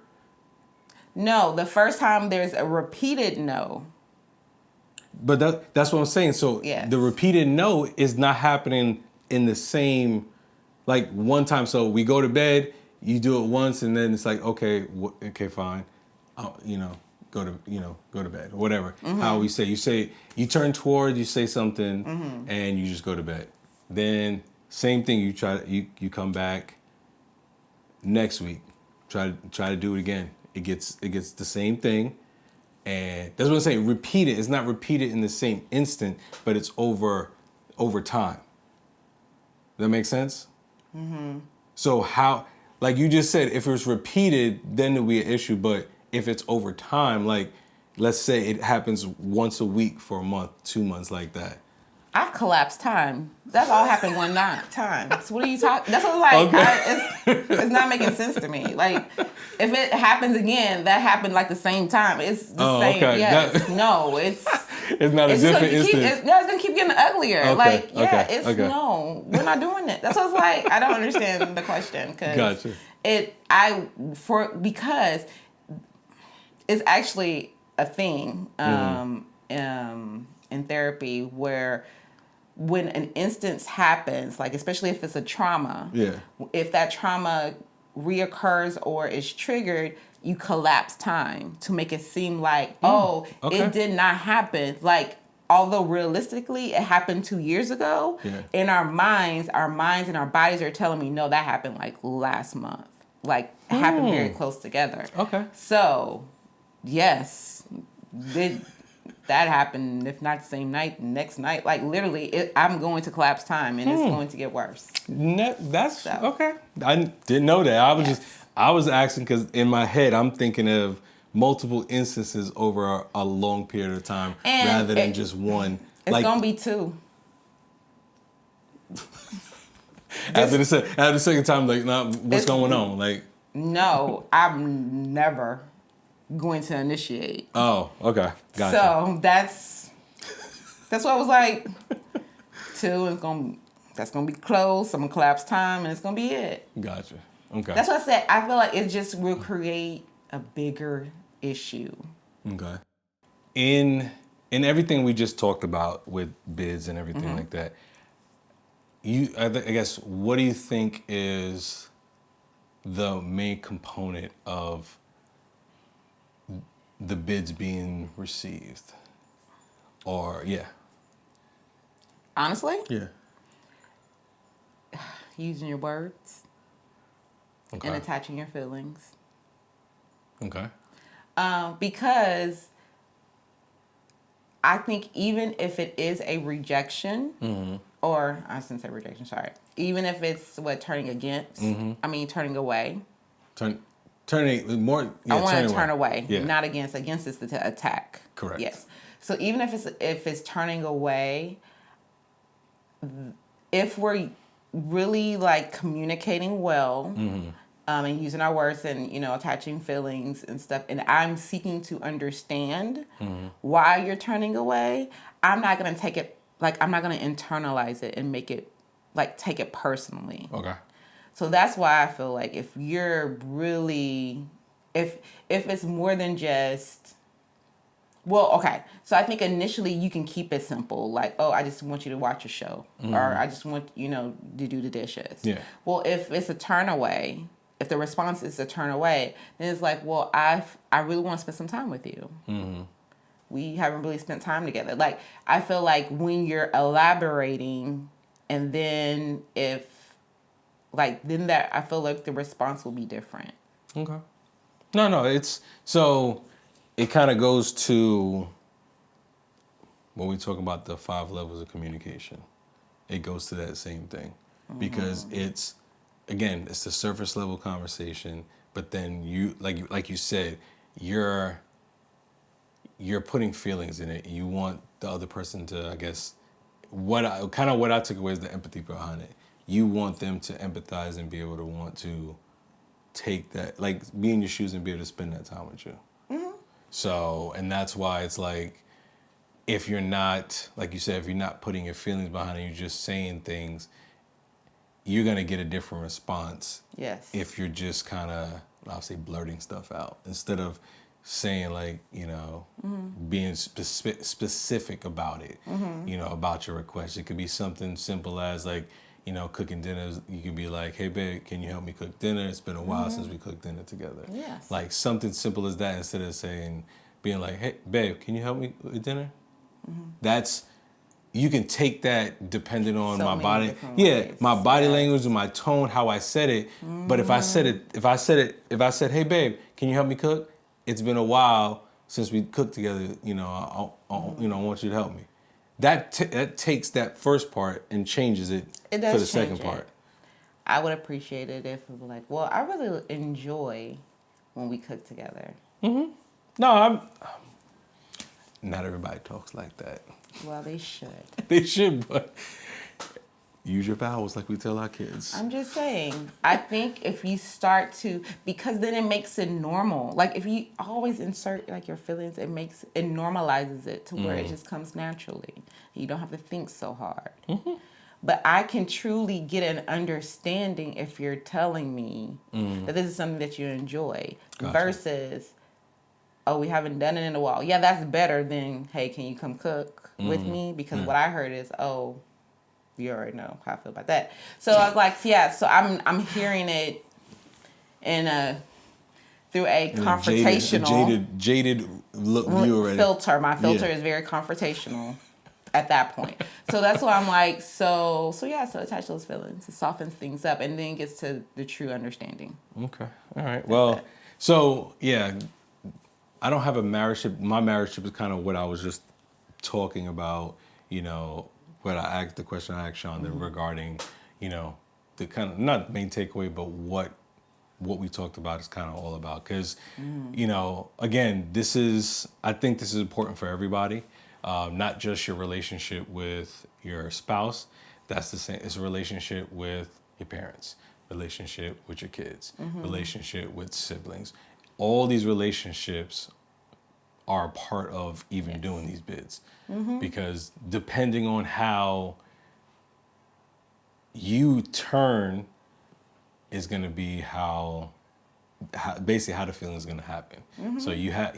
No, the first time there's a repeated no. But that's what I'm saying. So the repeated no is not happening in the same, like, one time. So we go to bed, you do it once, and then it's like, okay, fine, go to bed, or whatever. How we say, you turn towards, you say something, and you just go to bed. Then same thing, you come back next week, try to do it again. It gets the same thing, and that's what I'm saying. Repeat it. It's not repeated in the same instant, but it's over time. Does that make sense? So how, like you just said, if it was repeated, then it would be an issue. But if it's over time, like, let's say it happens once a week for a month, 2 months, like that. I've collapsed time. That's all happened one night. Time. So what are you talking? That's what I'm like. Okay. It's not making sense to me. Like, if it happens again, that happened like the same time. It's the same. Okay. Yes. No. It's not a different instance. It's gonna keep getting uglier. Okay. Like, No, we're not doing it. That's what it's like. I don't understand the question, because gotcha. Because it's actually a thing in therapy where, when an instance happens, like especially if it's a trauma, if that trauma reoccurs or is triggered, you collapse time to make it seem like, it did not happen. Like, although realistically it happened 2 years ago, in our minds and our bodies are telling me, no, that happened like last month. Like, it happened very close together. Okay. So, yes, that happened, if not the same night, next night. Like, literally, I'm going to collapse time, and it's going to get worse. That's okay. I didn't know that. I was asking because in my head, I'm thinking of multiple instances over a long period of time, rather than just one. It's going to be two. After the second time, like, nah, what's going on? Like, no, I'm never going to initiate. Oh, okay. Gotcha. So that's what I was like. Two is going to That's going to be close. I'm going to collapse time, and it's going to be it. Gotcha. Okay. That's what I said. I feel like it just will create a bigger issue. Okay. In everything we just talked about with bids and everything like that, I guess, what do you think is the main component of the bids being received? Or, yeah. Honestly? Yeah. Using your words. Okay. And attaching your feelings. Okay. Because I think even if it is a rejection, or I shouldn't say rejection, sorry. Even if it's turning against, turning away. Turning more. Yeah, I want to turn away, yeah. not against. Against is the attack. Correct. Yes. So even if it's turning away, if we're really like communicating well, and using our words and attaching feelings and stuff, and I'm seeking to understand why you're turning away, I'm not gonna take it I'm not gonna internalize it and make it take it personally. Okay. So that's why I feel like if you're really, if it's more than just, well, okay. So I think initially you can keep it simple, oh, I just want you to watch a show, or I just want to do the dishes. Yeah. Well, if it's a turn away, if the response is a turn away, then it's well, I really want to spend some time with you. We haven't really spent time together. I feel like when you're elaborating, and then then that, I feel like the response will be different. Okay. No, it kind of goes to when we talk about the 5 levels of communication. It goes to that same thing, because it's the surface level conversation, but then you, like you said, you're putting feelings in it. You want the other person to, I guess, what I took away is the empathy behind it. You want them to empathize and be able to want to take that, be in your shoes and be able to spend that time with you. So, and that's why it's if you're not, like you said, if you're not putting your feelings behind it, you're just saying things, you're going to get a different response. Yes. If you're just kind of, I'll say, blurting stuff out instead of saying being specific about it, about your request. It could be something simple as cooking dinner. You could be like, hey babe, can you help me cook dinner? It's been a while since we cooked dinner together. Yes. Something simple as that, instead of being like, hey babe, can you help me with dinner? That's, you can take that depending on my body. Yeah, my body language and my tone, how I said it. But if I said, hey babe, can you help me cook? It's been a while since we cooked together. I want you to help me. That takes that first part and changes it for the second part. I would appreciate it if it was well, I really enjoy when we cook together. No, not everybody talks like that. Well, they should. They should, but use your vowels like we tell our kids. I'm just saying, I think if you start to, because then it makes it normal. If you always insert your feelings, it normalizes it to where it just comes naturally. You don't have to think so hard. But I can truly get an understanding if you're telling me that this is something that you enjoy, versus, oh, we haven't done it in a while. Yeah, that's better than, hey, can you come cook with me? Because what I heard is, oh, you already know how I feel about that. So I was so I'm hearing it through a confrontational, jaded look view already. Filter. My filter is very confrontational at that point. So that's why I'm so attach those feelings. It softens things up and then gets to the true understanding. Okay. All right. Well, so yeah, I don't have a marriage ship. My marriage ship is kind of what I was just talking about, what I asked, the question I asked Shonda regarding, the kind of, not main takeaway, but what we talked about is kind of all about. Because, again, I think this is important for everybody, not just your relationship with your spouse. That's the same. It's a relationship with your parents, relationship with your kids, relationship with siblings. All these relationships are a part of even doing these bids. Because depending on how you turn is going to be how basically how the feeling is going to happen. So you have,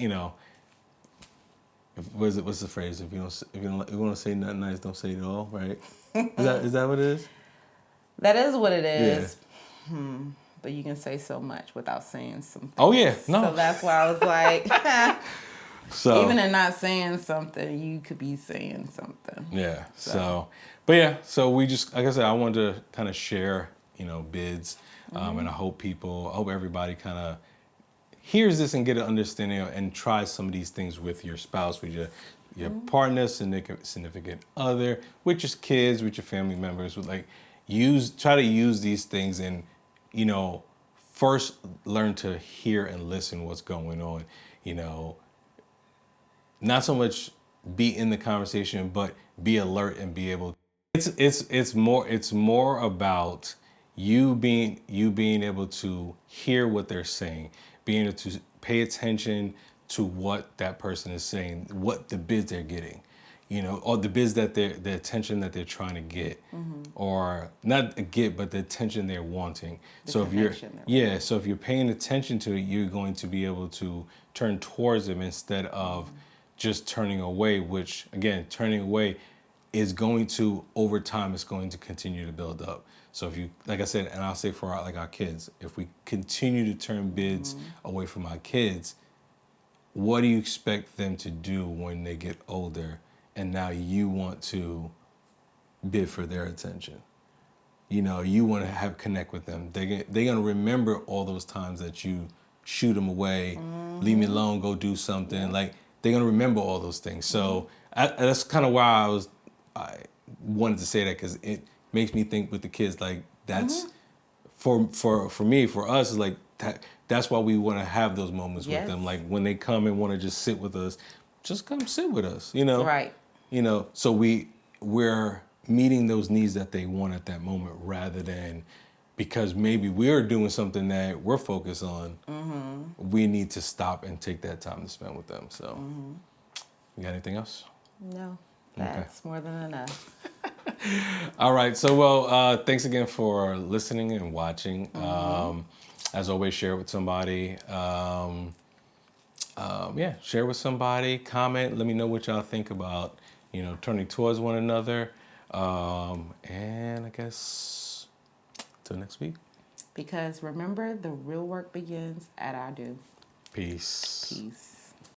what's the phrase? If you want to say nothing nice, don't say it at all, right? Is that what it is? That is what it is. Yeah. But you can say so much without saying something. Oh yeah, no. So that's why I was like, so even in not saying something, you could be saying something. Yeah. But yeah. So we just, like I said, I wanted to kind of share, bids, and I hope everybody kind of hears this and get an understanding and try some of these things with your spouse, with your partner, significant other, with your kids, with your family members, with try to use these things and, first learn to hear and listen what's going on, not so much be in the conversation, but be alert and be able. It's more about you being able to hear what they're saying, being able to pay attention to what that person is saying, what the bids they're getting, or the bids the attention that they're trying to get, or not get, but the attention they're wanting. So if you're paying attention to it, you're going to be able to turn towards them instead of just turning away, which again, turning away is going to, over time, it's going to continue to build up. So if you, like I said, and I'll say for our kids, if we continue to turn bids away from our kids, what do you expect them to do when they get older and now you want to bid for their attention? You want to connect with them. They're going to remember all those times that you shoot them away, leave me alone, go do something. Like, they're going to remember all those things. So that's kind of why I wanted to say that, because it makes me think with the kids, like, that's for me, for us, is like that's why we want to have those moments with them. Like, when they come and want to just sit with us, just come sit with us, Right. So we're meeting those needs that they want at that moment, rather than because maybe we're doing something that we're focused on, we need to stop and take that time to spend with them. So, you got anything else? No, that's more than enough. All right. So, thanks again for listening and watching. As always, share it with somebody. Share with somebody. Comment. Let me know what y'all think about, turning towards one another. And I guess till next week. Because remember, the real work begins at I do. Peace.